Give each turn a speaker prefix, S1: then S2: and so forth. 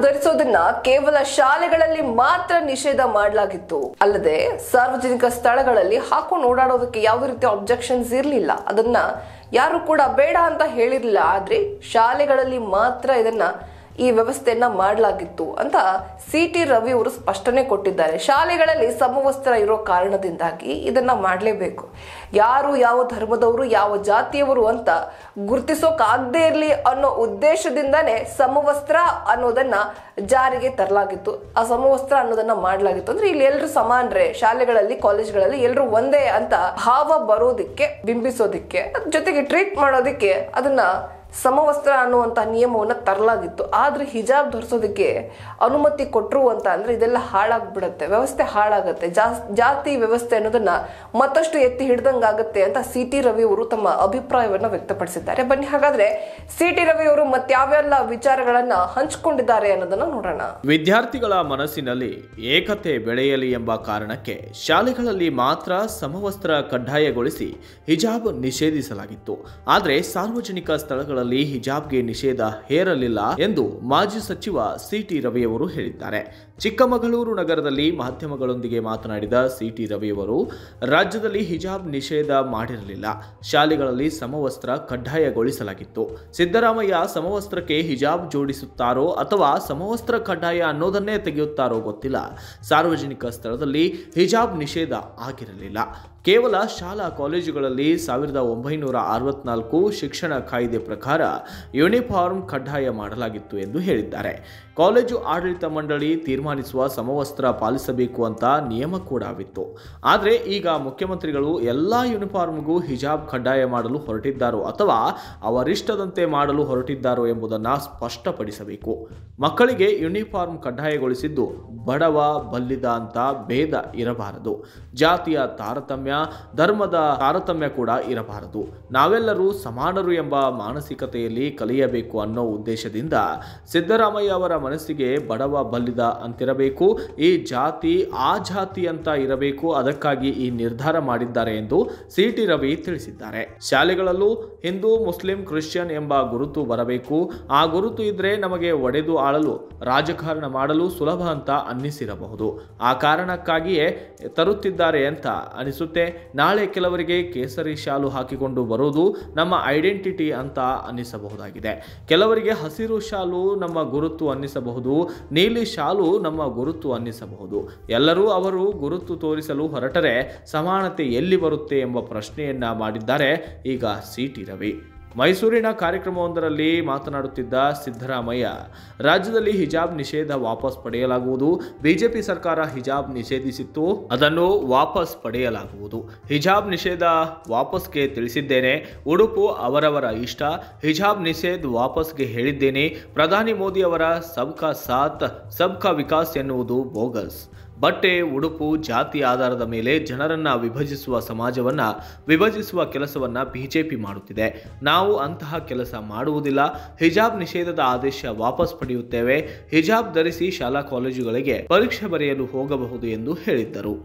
S1: ಧರಿಸೋದನ್ನ ಕೇವಲ ಶಾಲೆಗಳಲ್ಲಿ ಮಾತ್ರ ನಿಷೇಧ ಮಾಡಲಾಗಿತ್ತು, ಅಲ್ಲದೆ ಸಾರ್ವಜನಿಕ ಸ್ಥಳಗಳಲ್ಲಿ ಹಾಕೊಂಡು ಓಡಾಡೋದಕ್ಕೆ ಯಾವುದೇ ರೀತಿಯ ಅಬ್ಜೆಕ್ಷನ್ಸ್ ಇರಲಿಲ್ಲ. ಅದನ್ನ ಯಾರು ಕೂಡ ಬೇಡ ಅಂತ ಹೇಳಿರಲಿಲ್ಲ. ಆದ್ರೆ ಶಾಲೆಗಳಲ್ಲಿ ಮಾತ್ರ ಇದನ್ನ ಈ ವ್ಯವಸ್ಥೆಯನ್ನ ಮಾಡಲಾಗಿತ್ತು ಅಂತ ಸಿ.ಟಿ. ರವಿ ಅವರು ಸ್ಪಷ್ಟನೆ ಕೊಟ್ಟಿದ್ದಾರೆ. ಶಾಲೆಗಳಲ್ಲಿ ಸಮವಸ್ತ್ರ ಇರೋ ಕಾರಣದಿಂದಾಗಿ ಇದನ್ನ ಮಾಡಲೇಬೇಕು. ಯಾರು ಯಾವ ಧರ್ಮದವರು ಯಾವ ಜಾತಿಯವರು ಅಂತ ಗುರುತಿಸೋಕ್ ಆಗದೆ ಇರಲಿ ಅನ್ನೋ ಉದ್ದೇಶದಿಂದಾನೇ ಸಮವಸ್ತ್ರ ಅನ್ನೋದನ್ನ ಜಾರಿಗೆ ತರಲಾಗಿತ್ತು. ಆ ಸಮವಸ್ತ್ರ ಅನ್ನೋದನ್ನ ಮಾಡಲಾಗಿತ್ತು. ಅಂದ್ರೆ ಇಲ್ಲಿ ಎಲ್ಲರೂ ಸಮಾನರೇ, ಶಾಲೆಗಳಲ್ಲಿ ಕಾಲೇಜ್ಗಳಲ್ಲಿ ಎಲ್ಲರೂ ಒಂದೇ ಅಂತ ಭಾವ ಬರೋದಿಕ್ಕೆ, ಬಿಂಬಿಸೋದಿಕ್ಕೆ, ಜೊತೆಗೆ ಟ್ರೀಟ್ ಮಾಡೋದಿಕ್ಕೆ ಅದನ್ನ ಸಮವಸ್ತ್ರ ಅನ್ನುವಂತ ನಿಯಮವನ್ನ ತರಲಾಗಿತ್ತು. ಆದ್ರೆ ಹಿಜಾಬ್ ಧರಿಸೋದಕ್ಕೆ ಅನುಮತಿ ಕೊಟ್ಟರು ಅಂತ ಅಂದ್ರೆ ಇದೆಲ್ಲ ಹಾಳಾಗ್ಬಿಡತ್ತೆ, ವ್ಯವಸ್ಥೆ ಹಾಳಾಗತ್ತೆ, ಜಾತಿ ವ್ಯವಸ್ಥೆ ಅನ್ನೋದನ್ನ ಮತ್ತಷ್ಟು ಎತ್ತಿ ಹಿಡ್ದಂಗಾಗತ್ತೆ ಅಂತ ಸಿ.ಟಿ. ರವಿ ಅವರು ತಮ್ಮ ಅಭಿಪ್ರಾಯವನ್ನ ವ್ಯಕ್ತಪಡಿಸಿದ್ದಾರೆ. ಬನ್ನಿ ಹಾಗಾದ್ರೆ ಸಿ.ಟಿ. ರವಿ ಅವರು ಮತ್ಯಾವೆಲ್ಲ ವಿಚಾರಗಳನ್ನ ಹಂಚಿಕೊಂಡಿದ್ದಾರೆ ಅನ್ನೋದನ್ನ ನೋಡೋಣ.
S2: ವಿದ್ಯಾರ್ಥಿಗಳ ಮನಸ್ಸಿನಲ್ಲಿ ಏಕತೆ ಬೆಳೆಯಲಿ ಎಂಬ ಕಾರಣಕ್ಕೆ ಶಾಲೆಗಳಲ್ಲಿ ಮಾತ್ರ ಸಮವಸ್ತ್ರ ಕಡ್ಡಾಯಗೊಳಿಸಿ ಹಿಜಾಬ್ ನಿಷೇಧಿಸಲಾಗಿತ್ತು. ಆದರೆ ಸಾರ್ವಜನಿಕ ಸ್ಥಳಗಳ ಹಿಜಾಬ್ಗೆ ನಿಷೇಧ ಹೇರಲಿಲ್ಲ ಎಂದು ಮಾಜಿ ಸಚಿವ ಸಿ.ಟಿ. ರವಿ ಅವರು ಹೇಳಿದ್ದಾರೆ. ಚಿಕ್ಕಮಗಳೂರು ನಗರದಲ್ಲಿ ಮಾಧ್ಯಮಗಳೊಂದಿಗೆ ಮಾತನಾಡಿದ ಸಿ.ಟಿ. ರವಿ ಅವರು ರಾಜ್ಯದಲ್ಲಿ ಹಿಜಾಬ್ ನಿಷೇಧ ಮಾಡಿರಲಿಲ್ಲ, ಶಾಲೆಗಳಲ್ಲಿ ಸಮವಸ್ತ್ರ ಕಡ್ಡಾಯಗೊಳಿಸಲಾಗಿತ್ತು. ಸಿದ್ದರಾಮಯ್ಯ ಸಮವಸ್ತ್ರಕ್ಕೆ ಹಿಜಾಬ್ ಜೋಡಿಸುತ್ತಾರೋ ಅಥವಾ ಸಮವಸ್ತ್ರ ಕಡ್ಡಾಯ ಅನ್ನೋದನ್ನೇ ತೆಗೆಯುತ್ತಾರೋ ಗೊತ್ತಿಲ್ಲ. ಸಾರ್ವಜನಿಕ ಸ್ಥಳದಲ್ಲಿ ಹಿಜಾಬ್ ನಿಷೇಧ ಆಗಿರಲಿಲ್ಲ. ಕೇವಲ ಶಾಲಾ ಕಾಲೇಜುಗಳಲ್ಲಿ 1964 ಶಿಕ್ಷಣ ಕಾಯ್ದೆ ಪ್ರಕಾರ ಯೂನಿಫಾರ್ಮ್ ಕಡ್ಡಾಯ ಮಾಡಲಾಗಿತ್ತು ಎಂದು ಹೇಳಿದ್ದಾರೆ. ಕಾಲೇಜು ಆಡಳಿತ ಮಂಡಳಿ ತೀರ್ಮಾನಿಸುವ ಸಮವಸ್ತ್ರ ಪಾಲಿಸಬೇಕು ಅಂತ ನಿಯಮ ಕೂಡ ಇತ್ತು. ಆದರೆ ಈಗ ಮುಖ್ಯಮಂತ್ರಿಗಳು ಎಲ್ಲಾ ಯೂನಿಫಾರ್ಮ್ಗೂ ಹಿಜಾಬ್ ಕಡ್ಡಾಯ ಮಾಡಲು ಹೊರಟಿದ್ದಾರೋ ಅಥವಾ ಅವರಿಷ್ಟದಂತೆ ಮಾಡಲು ಹೊರಟಿದ್ದಾರೋ ಎಂಬುದನ್ನು ಸ್ಪಷ್ಟಪಡಿಸಬೇಕು. ಮಕ್ಕಳಿಗೆ ಯೂನಿಫಾರ್ಮ್ ಕಡ್ಡಾಯಗೊಳಿಸಿದ್ದು ಬಡವ ಬಲ್ಲಿದ ಅಂತ ಭೇದ ಇರಬಾರದು. ಜಾತಿಯ ತಾರತಮ್ಯ, ಧರ್ಮದ ತಾರತಮ್ಯ ಕೂಡ ಇರಬಾರದು. ನಾವೆಲ್ಲರೂ ಸಮಾನರು ಎಂಬ ಮಾನಸಿಕತೆಯಲ್ಲಿ ಕಲಿಯಬೇಕು ಅನ್ನೋ ಉದ್ದೇಶದಿಂದ ಸಿದ್ದರಾಮಯ್ಯ ಅವರ ಮನಸ್ಸಿಗೆ ಬಡವ ಬಲ್ಲಿದ ಅಂತಿರಬೇಕು, ಈ ಜಾತಿ ಆ ಜಾತಿ ಅಂತ ಇರಬೇಕು. ಅದಕ್ಕಾಗಿ ಈ ನಿರ್ಧಾರ ಮಾಡಿದ್ದಾರೆ ಎಂದು ಸಿ.ಟಿ. ರವಿ ತಿಳಿಸಿದ್ದಾರೆ. ಶಾಲೆಗಳಲ್ಲೂ ಹಿಂದೂ, ಮುಸ್ಲಿಂ, ಕ್ರಿಶ್ಚಿಯನ್ ಎಂಬ ಗುರುತು ಬರಬೇಕು. ಆ ಗುರುತು ಇದ್ರೆ ನಮಗೆ ಒಡೆದು ಆಳಲು, ರಾಜಕಾರಣ ಮಾಡಲು ಸುಲಭ ಅಂತ ಅನ್ನಿಸಿರಬಹುದು. ಆ ಕಾರಣಕ್ಕಾಗಿಯೇ ತರುತ್ತಿದ್ದಾರೆ ಅಂತ ಅನಿಸುತ್ತೆ. ನಾಳೆ ಕೆಲವರಿಗೆ ಕೇಸರಿ ಶಾಲು ಹಾಕಿಕೊಂಡು ಬರೋದು ನಮ್ಮ ಐಡೆಂಟಿಟಿ ಅಂತ ಅನ್ನಿಸಬಹುದಾಗಿದೆ. ಕೆಲವರಿಗೆ ಹಸಿರು ಶಾಲು ನಮ್ಮ ಗುರುತು ಅನ್ನಿಸಬಹುದು, ನೀಲಿ ಶಾಲು ನಮ್ಮ ಗುರುತು ಅನ್ನಿಸಬಹುದು. ಎಲ್ಲರೂ ಅವರು ಗುರುತು ತೋರಿಸಲು ಹೊರಟರೆ ಸಮಾನತೆ ಎಲ್ಲಿ ಬರುತ್ತೆ ಎಂಬ ಪ್ರಶ್ನೆಯನ್ನ ಮಾಡಿದ್ದಾರೆ ಈಗ ಸಿ.ಟಿ. ರವಿ. ಮೈಸೂರಿನ ಕಾರ್ಯಕ್ರಮವೊಂದರಲ್ಲಿ ಮಾತನಾಡುತ್ತಿದ್ದ ಸಿದ್ದರಾಮಯ್ಯ, ರಾಜ್ಯದಲ್ಲಿ ಹಿಜಾಬ್ ನಿಷೇಧ ವಾಪಸ್ ಪಡೆಯಲಾಗುವುದು. ಬಿಜೆಪಿ ಸರ್ಕಾರ ಹಿಜಾಬ್ ನಿಷೇಧಿಸಿತ್ತು, ಅದನ್ನು ವಾಪಸ್ ಪಡೆಯಲಾಗುವುದು. ಹಿಜಾಬ್ ನಿಷೇಧ ವಾಪಸ್ಗೆ ತಿಳಿಸಿದ್ದೇನೆ. ಉಡುಪು ಅವರವರ ಇಷ್ಟ. ಹಿಜಾಬ್ ನಿಷೇಧ ವಾಪಸ್ಗೆ ಹೇಳಿದ್ದೇನೆ. ಪ್ರಧಾನಿ ಮೋದಿ ಅವರ ಸಬ್ಕಾ ಸಾಥ್ ಸಬ್ಕಾ ವಿಕಾಸ್ ಎನ್ನುವುದು ಬೋಗಸ್. ಬಟ್ಟೆ, ಉಡುಪು, ಜಾತಿ ಆಧಾರದ ಮೇಲೆ ಜನರನ್ನ ವಿಭಜಿಸುವ ಸಮಾಜವನ್ನ ವಿಭಜಿಸುವ ಕೆಲಸವನ್ನ ಬಿಜೆಪಿ ಮಾಡುತ್ತಿದೆ. ನಾವು ಅಂತಹ ಕೆಲಸ ಮಾಡುವುದಿಲ್ಲ. ಹಿಜಾಬ್ ನಿಷೇಧದ ಆದೇಶ ವಾಪಸ್ ಪಡೆಯುತ್ತೇವೆ. ಹಿಜಾಬ್ ಧರಿಸಿ ಶಾಲಾ ಕಾಲೇಜುಗಳಿಗೆ ಪರೀಕ್ಷೆ ಬರೆಯಲು ಹೋಗಬಹುದು ಎಂದು ಹೇಳಿದ್ದರು.